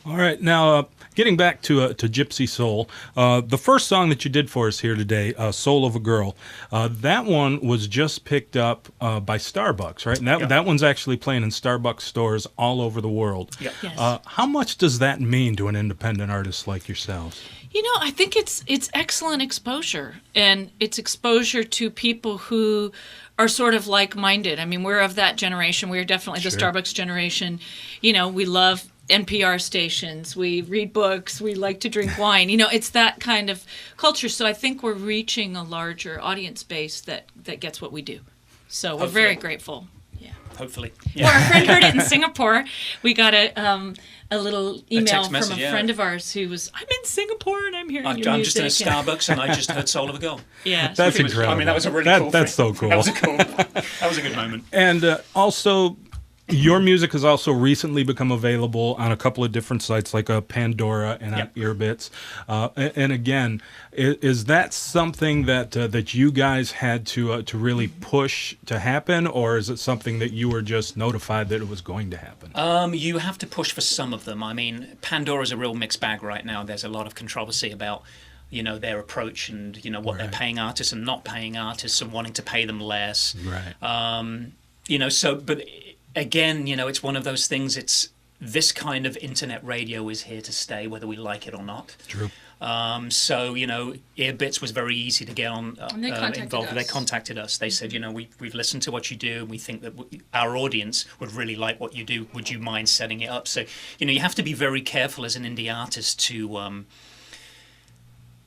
All right, now getting back to Gypsy Soul, the first song that you did for us here today, "Soul of a Girl," that one was just picked up by Starbucks, right? And that one's actually playing in Starbucks stores all over the world. Yeah. Yes. How much does that mean to an independent artist like yourselves? You know, I think it's excellent exposure, and it's exposure to people who are sort of like-minded. I mean, we're of that generation. We're definitely the Sure. Starbucks generation. You know, we love NPR stations. We read books. We like to drink wine. You know, it's that kind of culture. So I think we're reaching a larger audience base that gets what we do. So we're very grateful. Yeah. Hopefully. Well, our friend heard it in Singapore. We got a little email text from message, a friend of ours who was, I'm in Singapore and I'm hearing your I'm music. just in a Starbucks and I just heard Soul of a Girl. Yeah. That's It was- incredible. I mean, that was a really cool That's thing. so cool. That was that was a good moment. And also, your music has also recently become available on a couple of different sites like Pandora and on Earbits. And again, is that something that you guys had to really push to happen, or is it something that you were just notified that it was going to happen? You have to push for some of them. I mean, Pandora's a real mixed bag right now. There's a lot of controversy about, you know, their approach and, you know, what they're paying artists and not paying artists and wanting to pay them less. Right. You know, so, but again, you know, it's one of those things. It's this kind of internet radio is here to stay, whether we like it or not. True. So, you know, Earbits was very easy to get on And they contacted involved. us. They contacted us. They said, you know, we've listened to what you do, and we think that our audience would really like what you do. Would you mind setting it up? So, you know, you have to be very careful as an indie artist to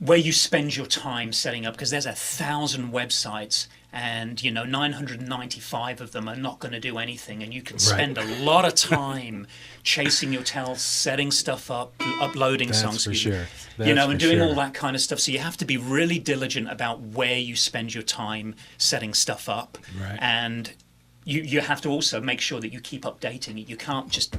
where you spend your time setting up, because there's 1,000 websites. And, you know, 995 of them are not going to do anything. And you can spend a lot of time chasing your tail, setting stuff up, uploading That's songs. for sure. You know, That's and for doing sure. all that kind of stuff. So you have to be really diligent about where you spend your time setting stuff up. Right. And you have to also make sure that you keep updating it. You can't just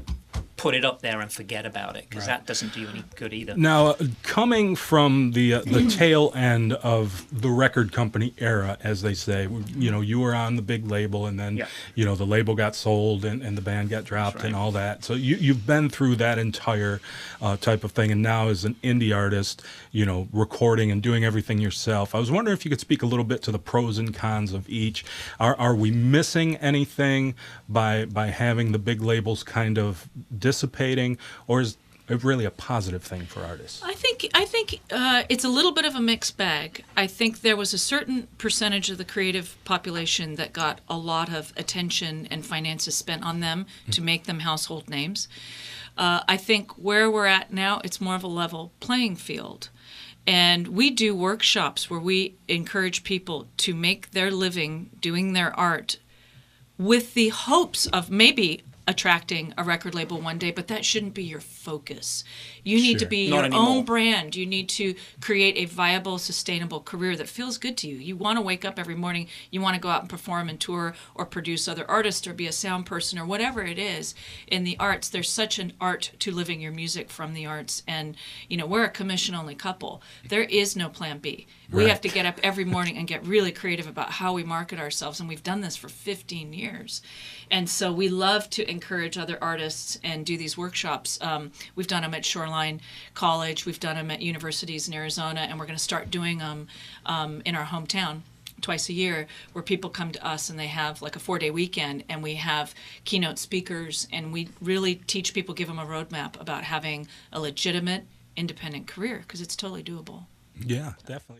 put it up there and forget about it, because that doesn't do you any good either. Now, coming from the tail end of the record company era, as they say, you know, you were on the big label, and then, you know, the label got sold and the band got dropped and all that. So you've been through that entire type of thing, and now as an indie artist, you know, recording and doing everything yourself. I was wondering if you could speak a little bit to the pros and cons of each. Are we missing anything by having the big labels kind of dissipating, or is it really a positive thing for artists? I think it's a little bit of a mixed bag. I think there was a certain percentage of the creative population that got a lot of attention and finances spent on them to make them household names. I think where we're at now, it's more of a level playing field. And we do workshops where we encourage people to make their living doing their art with the hopes of maybe attracting a record label one day, but that shouldn't be your focus. You need to be Not your anymore. own brand. You need to create a viable, sustainable career that feels good to you. You want to wake up every morning, you want to go out and perform and tour or produce other artists or be a sound person or whatever it is in the arts. There's such an art to living your music from the arts. And, you know, we're a commission-only couple. There is no plan B. We have to get up every morning and get really creative about how we market ourselves, and we've done this for 15 years. And so we love to encourage other artists and do these workshops. We've done them at Shoreline College, we've done them at universities in Arizona, and we're going to start doing them in our hometown twice a year, where people come to us and they have like a 4-day weekend, and we have keynote speakers, and we really teach people, give them a roadmap about having a legitimate independent career, because it's totally doable. Yeah, definitely.